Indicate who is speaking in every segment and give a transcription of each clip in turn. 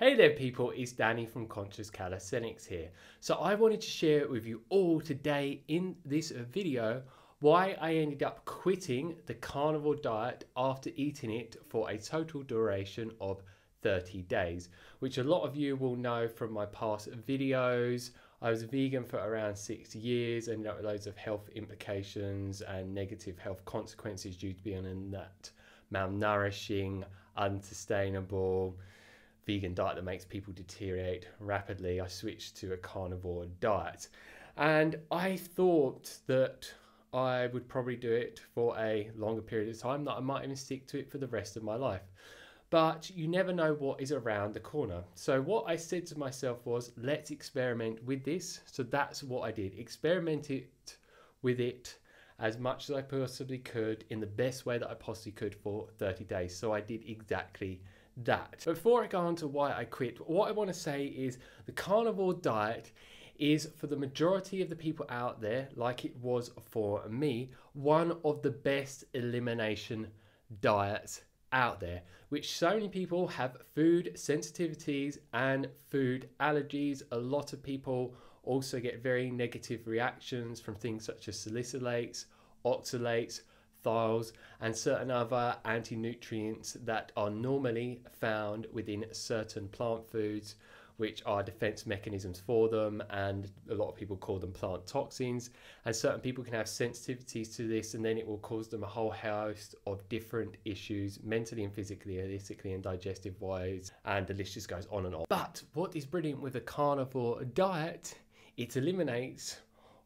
Speaker 1: Hey there people, it's Danny from Conscious Calisthenics here. So I wanted to share with you all today in this video why I ended up quitting the carnivore diet after eating it for a total duration of 30 days, which a lot of you will know from my past videos. I was vegan for around 6 years and there were loads of health implications and negative health consequences due to being in that malnourishing, unsustainable vegan diet that makes people deteriorate rapidly. I switched to a carnivore diet and I thought that I would probably do it for a longer period of time, that I might even stick to it for the rest of my life. But you never know what is around the corner. So what I said to myself was, let's experiment with this. So that's what I did. Experimented with it as much as I possibly could in the best way that I possibly could for 30 days. So I did exactly that. Before I go on to why I quit, what I want to say is the carnivore diet is, for the majority of the people out there, like it was for me, one of the best elimination diets out there, which so many people have food sensitivities and food allergies. A lot of people also get very negative reactions from things such as salicylates, oxalates, thiols, and certain other anti-nutrients that are normally found within certain plant foods, which are defense mechanisms for them, and a lot of people call them plant toxins. And certain people can have sensitivities to this, and then it will cause them a whole host of different issues, mentally and physically, holistically and digestive wise, and the list just goes on and on. But what is brilliant with a carnivore diet, it eliminates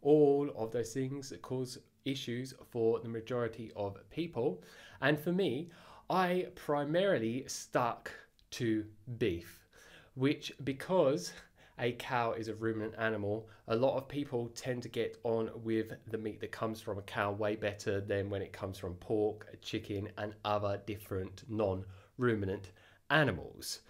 Speaker 1: all of those things that cause issues for the majority of people. And for me, I primarily stuck to beef, which, because a cow is a ruminant animal, a lot of people tend to get on with the meat that comes from a cow way better than when it comes from pork, chicken, and other different non-ruminant animals.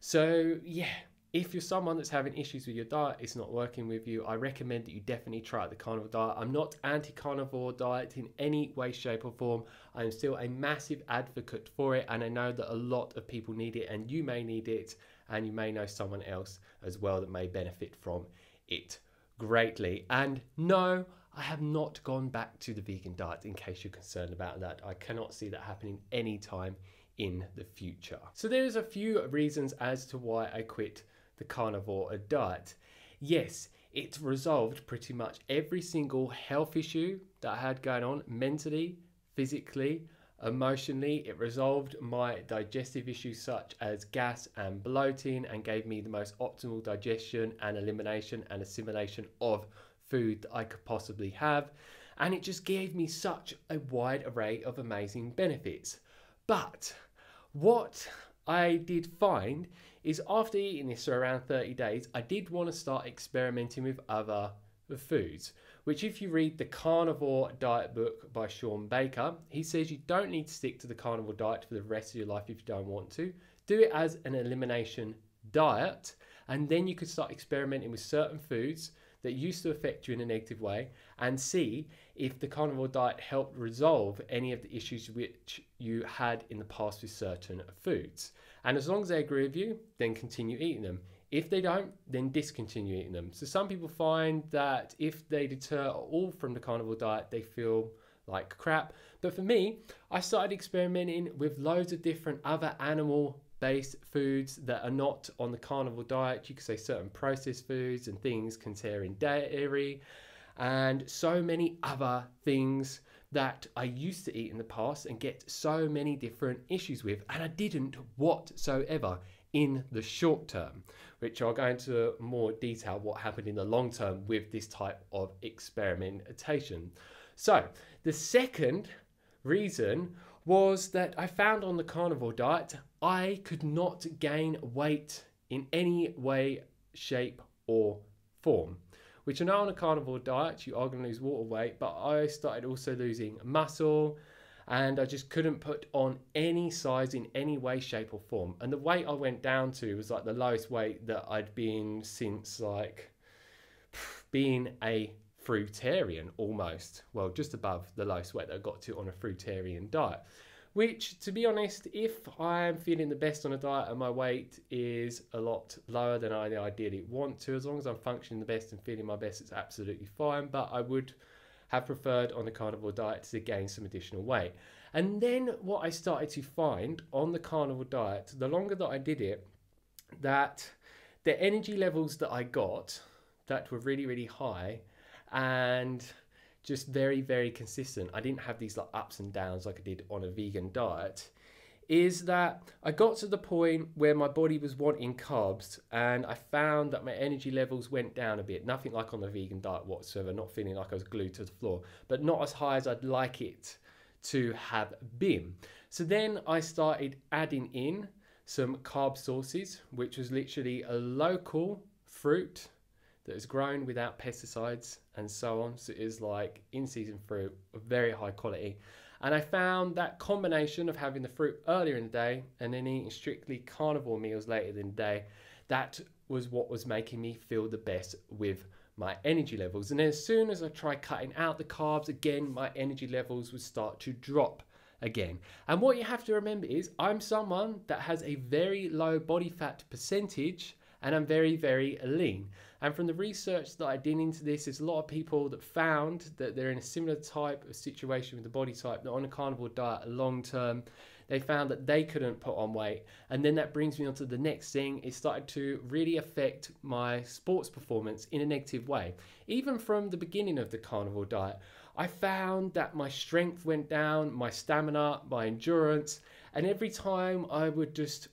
Speaker 1: So yeah, if you're someone that's having issues with your diet, it's not working with you, I recommend that you definitely try out the carnivore diet. I'm not anti-carnivore diet in any way, shape or form. I'm still a massive advocate for it, and I know that a lot of people need it, and you may need it, and you may know someone else as well that may benefit from it greatly. And no, I have not gone back to the vegan diet, in case you're concerned about that. I cannot see that happening anytime in the future. So there's a few reasons as to why I quit the carnivore diet. Yes, it resolved pretty much every single health issue that I had going on, mentally, physically, emotionally. It resolved my digestive issues such as gas and bloating, and gave me the most optimal digestion and elimination and assimilation of food that I could possibly have. And it just gave me such a wide array of amazing benefits. But what I did find is, after eating this for around 30 days, I did want to start experimenting with other foods, which, if you read the Carnivore Diet book by Shawn, he says you don't need to stick to the carnivore diet for the rest of your life if you don't want to. Do it as an elimination diet, and then you could start experimenting with certain foods that used to affect you in a negative way, and see if the carnivore diet helped resolve any of the issues which you had in the past with certain foods. And as long as they agree with you, then continue eating them. If they don't, then discontinue eating them. So some people find that if they deter all from the carnivore diet, they feel like crap. But for me, I started experimenting with loads of different other animal-based foods that are not on the carnivore diet. You could say certain processed foods and things containing dairy, and so many other things that I used to eat in the past and get so many different issues with, and I didn't whatsoever in the short term, which I'll go into more detail what happened in the long term with this type of experimentation. So the second reason was that I found on the carnivore diet I could not gain weight in any way, shape or form. Which, I know on a carnivore diet you are going to lose water weight, but I started also losing muscle, and I just couldn't put on any size in any way, shape or form. And the weight I went down to was like the lowest weight that I'd been since like being a fruitarian almost. Well, just above the lowest weight that I got to on a fruitarian diet, which, to be honest, if I'm feeling the best on a diet and my weight is a lot lower than I ideally want to, as long as I'm functioning the best and feeling my best, it's absolutely fine. But I would have preferred on the carnivore diet to gain some additional weight. And then what I started to find on the carnivore diet, the longer that I did it, that the energy levels that I got that were really, really high and just very, very consistent. I didn't have these like ups and downs like I did on a vegan diet. Is that I got to the point where my body was wanting carbs, and I found that my energy levels went down a bit. Nothing like on the vegan diet whatsoever, not feeling like I was glued to the floor, but not as high as I'd like it to have been. So then I started adding in some carb sources, which was literally a local fruit that is grown without pesticides and so on. So it is like in-season fruit of very high quality. And I found that combination of having the fruit earlier in the day and then eating strictly carnivore meals later in the day, that was what was making me feel the best with my energy levels. And then as soon as I tried cutting out the carbs, again, my energy levels would start to drop again. And what you have to remember is I'm someone that has a very low body fat percentage, and I'm very, very lean. And from the research that I did into this, there's a lot of people that found that they're in a similar type of situation with the body type, that on a carnivore diet long term, they found that they couldn't put on weight. And then that brings me on to the next thing. It started to really affect my sports performance in a negative way. Even from the beginning of the carnivore diet, I found that my strength went down, my stamina, my endurance, and every time I would just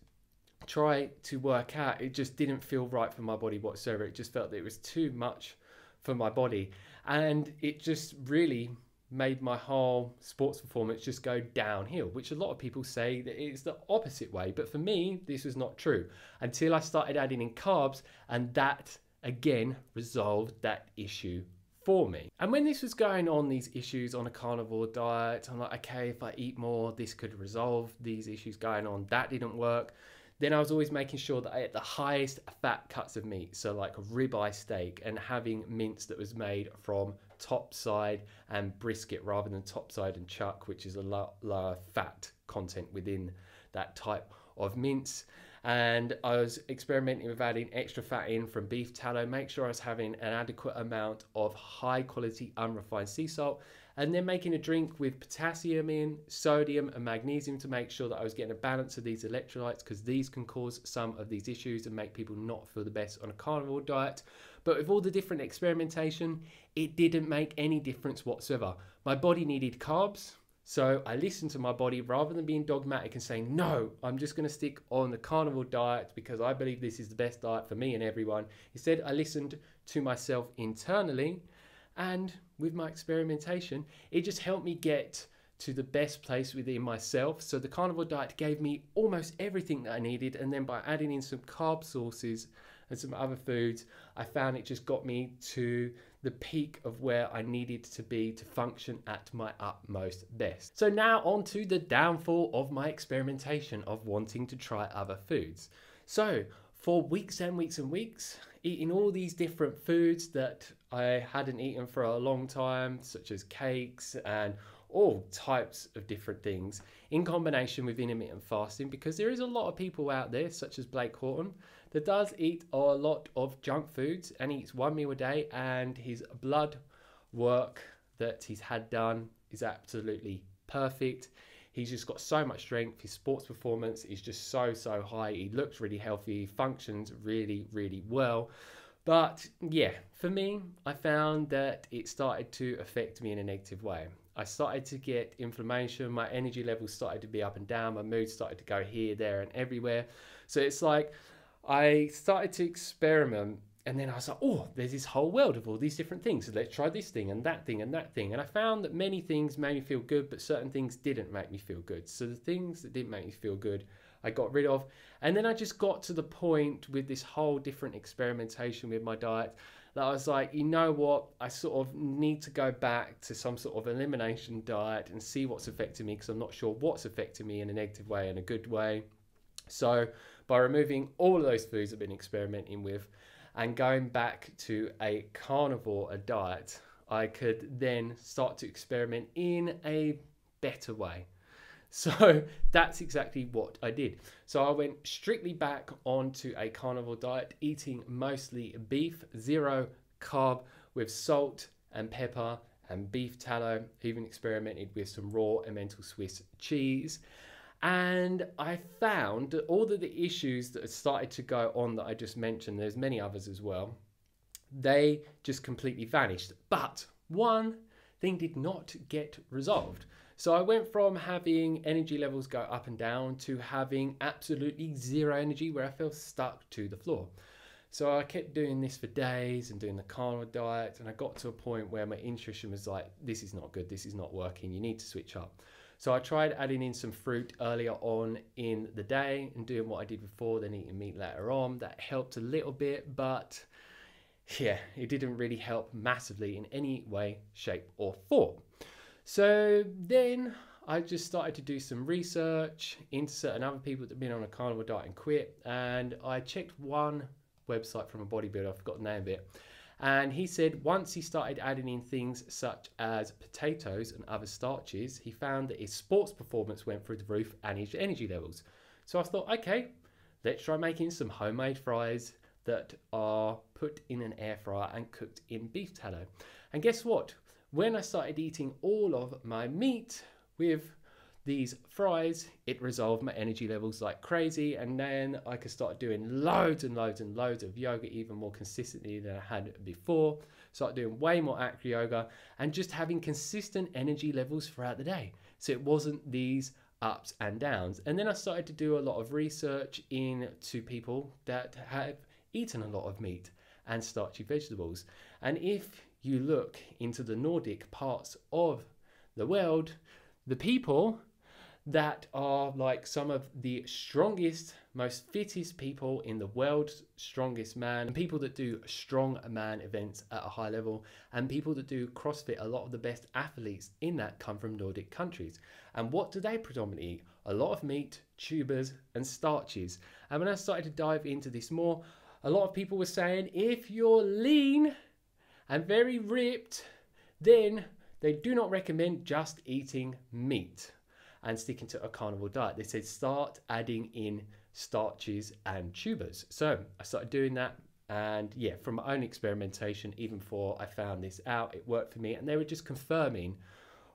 Speaker 1: try to work out, it just didn't feel right for my body whatsoever. It just felt that it was too much for my body, and it just really made my whole sports performance just go downhill, which a lot of people say that it's the opposite way. But for me, this was not true until I started adding in carbs, and that again resolved that issue for me. And when this was going on, these issues on a carnivore diet, I'm like, okay, if I eat more, this could resolve these issues going on. That didn't work. Then I was always making sure that I ate the highest fat cuts of meat, so like a ribeye steak, and having mince that was made from topside and brisket rather than topside and chuck, which is a lower fat content within that type of mince. And I was experimenting with adding extra fat in from beef tallow, make sure I was having an adequate amount of high quality unrefined sea salt, and then making a drink with potassium in, sodium and magnesium to make sure that I was getting a balance of these electrolytes, because these can cause some of these issues and make people not feel the best on a carnivore diet. But with all the different experimentation, it didn't make any difference whatsoever. My body needed carbs, so I listened to my body rather than being dogmatic and saying, no, I'm just going to stick on the carnivore diet because I believe this is the best diet for me and everyone. Instead, I listened to myself internally, and with my experimentation, it just helped me get to the best place within myself. So the carnivore diet gave me almost everything that I needed, and then by adding in some carb sources and some other foods, I found it just got me to the peak of where I needed to be to function at my utmost best. So now on to the downfall of my experimentation of wanting to try other foods. So for weeks and weeks and weeks, eating all these different foods that I hadn't eaten for a long time, such as cakes and all types of different things, in combination with intermittent fasting, because there is a lot of people out there, such as Blake Horton, that does eat a lot of junk foods and eats one meal a day, and his blood work that he's had done is absolutely perfect. He's just got so much strength. His sports performance is just so high. He looks really healthy. He functions really, really well. But yeah, for me, I found that it started to affect me in a negative way. I started to get inflammation. My energy levels started to be up and down. My mood started to go here, there, and everywhere. So it's like I started to experiment, and then I was like, oh, there's this whole world of all these different things. So let's try this thing and that thing and that thing. And I found that many things made me feel good, but certain things didn't make me feel good. So the things that didn't make me feel good, I got rid of. And then I just got to the point with this whole different experimentation with my diet that I was like, you know what? I sort of need to go back to some sort of elimination diet and see what's affecting me, because I'm not sure what's affecting me in a negative way and a good way. So by removing all of those foods I've been experimenting with and going back to a carnivore diet, I could then start to experiment in a better way. So that's exactly what I did. So I went strictly back onto a carnivore diet, eating mostly beef, 0 carb, with salt and pepper and beef tallow. Even experimented with some raw Emmental Swiss cheese. And I found that all of the issues that had started to go on that I just mentioned, there's many others as well, they just completely vanished. But one thing did not get resolved. So I went from having energy levels go up and down to having absolutely 0 energy, where I felt stuck to the floor. So I kept doing this for days and doing the carnivore diet, and I got to a point where my intuition was like, this is not good, this is not working, you need to switch up. So I tried adding in some fruit earlier on in the day and doing what I did before, then eating meat later on. That helped a little bit, but yeah, it didn't really help massively in any way, shape or form. So then I just started to do some research into certain other people that have been on a carnivore diet and quit. And I checked one website from a bodybuilder, I forgot the name of it. And he said once he started adding in things such as potatoes and other starches, he found that his sports performance went through the roof and his energy levels. So I thought, okay, let's try making some homemade fries that are put in an air fryer and cooked in beef tallow. And guess what? When I started eating all of my meat with these fries, it resolved my energy levels like crazy, and then I could start doing loads and loads and loads of yoga even more consistently than I had before. Start doing way more acro yoga and just having consistent energy levels throughout the day. So it wasn't these ups and downs. And then I started to do a lot of research into people that have eaten a lot of meat and starchy vegetables. And if you look into the Nordic parts of the world, the people that are like some of the strongest, most fittest people in the world's strongest man, and people that do strong man events at a high level, and people that do CrossFit, a lot of the best athletes in that come from Nordic countries. And what do they predominantly eat? A lot of meat, tubers and starches. And when I started to dive into this more, a lot of people were saying if you're lean and very ripped, then they do not recommend just eating meat and sticking to a carnivore diet. They said start adding in starches and tubers. So I started doing that, and yeah, from my own experimentation, even before I found this out, it worked for me, and they were just confirming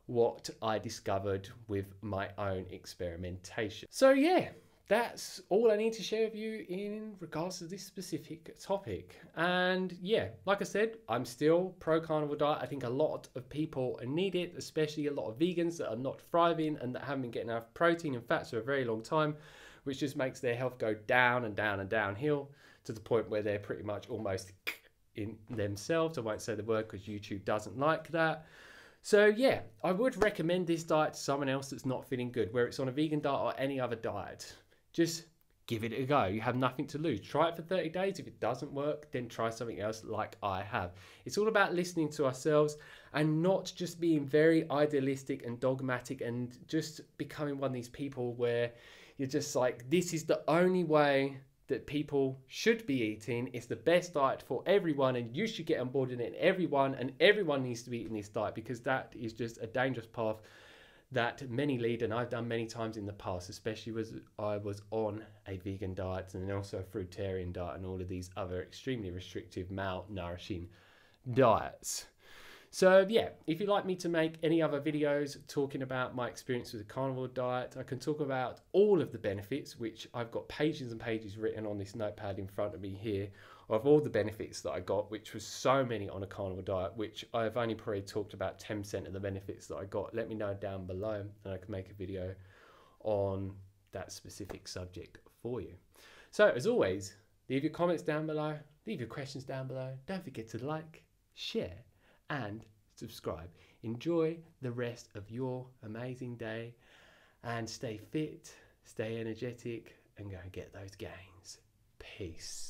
Speaker 1: what I discovered with my own experimentation. So yeah, that's all I need to share with you in regards to this specific topic. And yeah, like I said, I'm still pro carnivore diet. I think a lot of people need it, especially a lot of vegans that are not thriving and that haven't been getting enough protein and fats for a very long time, which just makes their health go down and down and downhill to the point where they're pretty much almost in themselves. I won't say the word because YouTube doesn't like that. So yeah, I would recommend this diet to someone else that's not feeling good, whether it's on a vegan diet or any other diet. Just give it a go. You have nothing to lose. Try it for 30 days. If it doesn't work, then try something else like I have. It's all about listening to ourselves and not just being very idealistic and dogmatic and just becoming one of these people where you're just like, this is the only way that people should be eating. It's the best diet for everyone and you should get on board in it, and everyone needs to be eating this diet, because that is just a dangerous path that many lead, and I've done many times in the past, especially as I was on a vegan diet and also a fruitarian diet and all of these other extremely restrictive, malnourishing diets. So yeah, if you'd like me to make any other videos talking about my experience with the carnivore diet, I can talk about all of the benefits, which I've got pages and pages written on this notepad in front of me here, of all the benefits that I got, which was so many on a carnivore diet, which I've only probably talked about 10% of the benefits that I got. Let me know down below and I can make a video on that specific subject for you. So as always, leave your comments down below, leave your questions down below. Don't forget to like, share and subscribe. Enjoy the rest of your amazing day and stay fit, stay energetic, and go and get those gains. Peace.